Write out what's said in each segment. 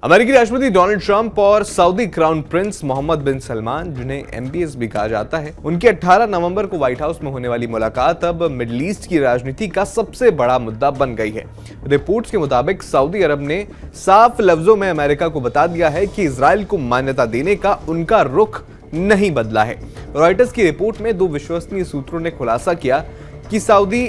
अमेरिकी राष्ट्रपति Donald Trump और सऊदी क्राउन प्रिंस मोहम्मद बिन सलमान, जिन्हें MBS भी कहा जाता है, उनकी 18 नवंबर को व्हाइट हाउस में होने वाली मुलाकात अब मिडिल ईस्ट की राजनीति का सबसे बड़ा मुद्दा बन गई है। रिपोर्ट्स के मुताबिक सऊदी अरब ने साफ लफ्जों में अमेरिका को बता दिया है कि इजराइल को मान्यता देने का उनका रुख नहीं बदला है। रॉयटर्स की रिपोर्ट में 2 विश्वसनीय सूत्रों ने खुलासा किया कि सऊदी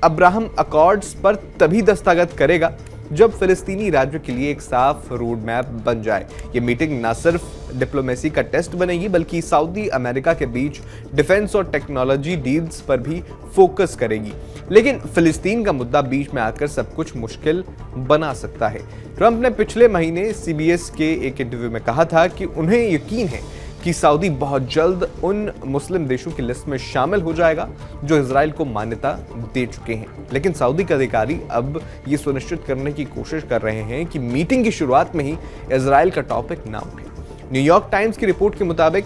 अब्राहम अकॉर्ड्स पर तभी दस्तखत करेगा जब फिलिस्तीनी राज्य के लिए एक साफ रोड मैप बन जाए। ये मीटिंग न सिर्फ डिप्लोमेसी का टेस्ट बनेगी, बल्कि सऊदी अमेरिका के बीच डिफेंस और टेक्नोलॉजी डील्स पर भी फोकस करेगी। लेकिन फिलिस्तीन का मुद्दा बीच में आकर सब कुछ मुश्किल बना सकता है। ट्रंप ने पिछले महीने CBS के एक इंटरव्यू में कहा था कि उन्हें यकीन है कि सऊदी बहुत जल्द उन मुस्लिम देशों की लिस्ट में शामिल हो जाएगा जो इजराइल को मान्यता दे चुके हैं। लेकिन सऊदी के अधिकारी अब ये सुनिश्चित करने की कोशिश कर रहे हैं कि मीटिंग की शुरुआत में ही इजराइल का टॉपिक ना उठे। न्यूयॉर्क टाइम्स की रिपोर्ट के मुताबिक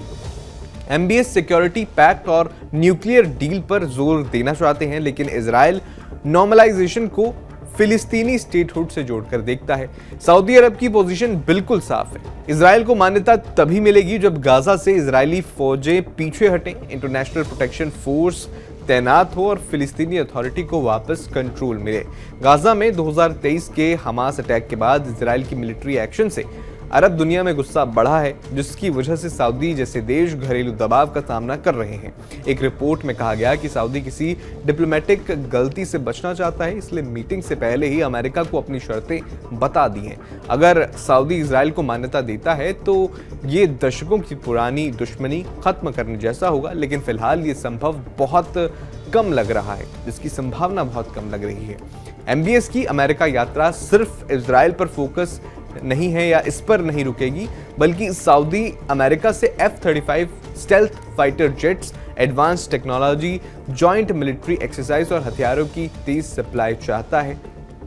MBS सिक्योरिटी पैक्ट और न्यूक्लियर डील पर जोर देना चाहते हैं, लेकिन इजराइल नॉर्मलाइजेशन को फिलिस्तीनी स्टेटहुड से जोड़कर देखता है। सऊदी अरब की पोजीशन बिल्कुल साफ है। इजराइल को मान्यता तभी मिलेगी जब गाजा से इजरायली फौजें पीछे हटें, इंटरनेशनल प्रोटेक्शन फोर्स तैनात हो और फिलिस्तीनी अथॉरिटी को वापस कंट्रोल मिले। गाजा में 2023 के हमास अटैक के बाद इजराइल की मिलिट्री एक्शन से अरब दुनिया में गुस्सा बढ़ा है, जिसकी वजह से सऊदी जैसे देश घरेलू दबाव का सामना कर रहे हैं। एक रिपोर्ट में कहा गया कि सऊदी किसी डिप्लोमेटिक गलती से बचना चाहता है, इसलिए मीटिंग से पहले ही अमेरिका को अपनी शर्तें बता दी हैं। अगर सऊदी इजराइल को मान्यता देता है तो ये दशकों की पुरानी दुश्मनी खत्म करने जैसा होगा, लेकिन फिलहाल ये संभव बहुत कम लग रहा है, जिसकी संभावना बहुत कम लग रही है। MBS की अमेरिका यात्रा सिर्फ इजराइल पर फोकस नहीं है या इस पर नहीं रुकेगी, बल्कि सऊदी अमेरिका से F-35 stealth fighter jets, advance technology, joint military exercise और हथियारों की तेज सप्लाई चाहता है।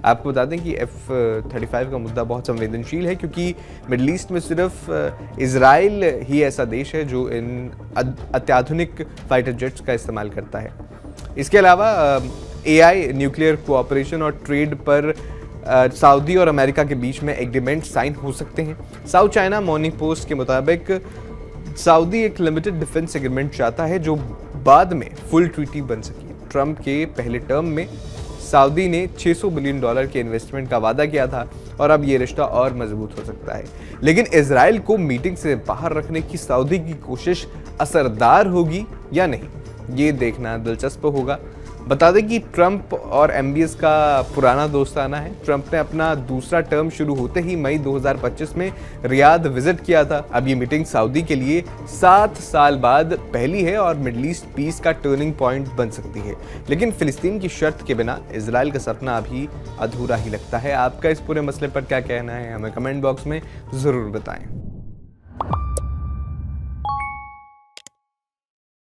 आपको बता दें कि F-35 का मुद्दा बहुत संवेदनशील है, क्योंकि मिडिल ईस्ट में सिर्फ इजराइल ही ऐसा देश है जो इन अत्याधुनिक फाइटर जेट्स का इस्तेमाल करता है। इसके अलावा AI, न्यूक्लियर कोऑपरेशन और ट्रेड पर सऊदी और अमेरिका के बीच में एग्रीमेंट साइन हो सकते हैं। साउथ चाइना मॉर्निंग पोस्ट के मुताबिक सऊदी एक लिमिटेड डिफेंस एग्रीमेंट चाहता है जो बाद में फुल ट्रीटी बन सके। ट्रंप के पहले टर्म में सऊदी ने $600 बिलियन के इन्वेस्टमेंट का वादा किया था और अब ये रिश्ता और मजबूत हो सकता है। लेकिन इजराइल को मीटिंग से बाहर रखने की सऊदी की कोशिश असरदार होगी या नहीं, ये देखना दिलचस्प होगा। बता दें कि ट्रंप और MBS का पुराना दोस्ताना है। ट्रंप ने अपना दूसरा टर्म शुरू होते ही मई 2025 में रियाद विजिट किया था। अब ये मीटिंग सऊदी के लिए 7 साल बाद पहली है और मिडिल ईस्ट पीस का टर्निंग पॉइंट बन सकती है। लेकिन फिलिस्तीन की शर्त के बिना इजराइल का सपना अभी अधूरा ही लगता है। आपका इस पूरे मसले पर क्या कहना है, हमें कमेंट बॉक्स में ज़रूर बताएं।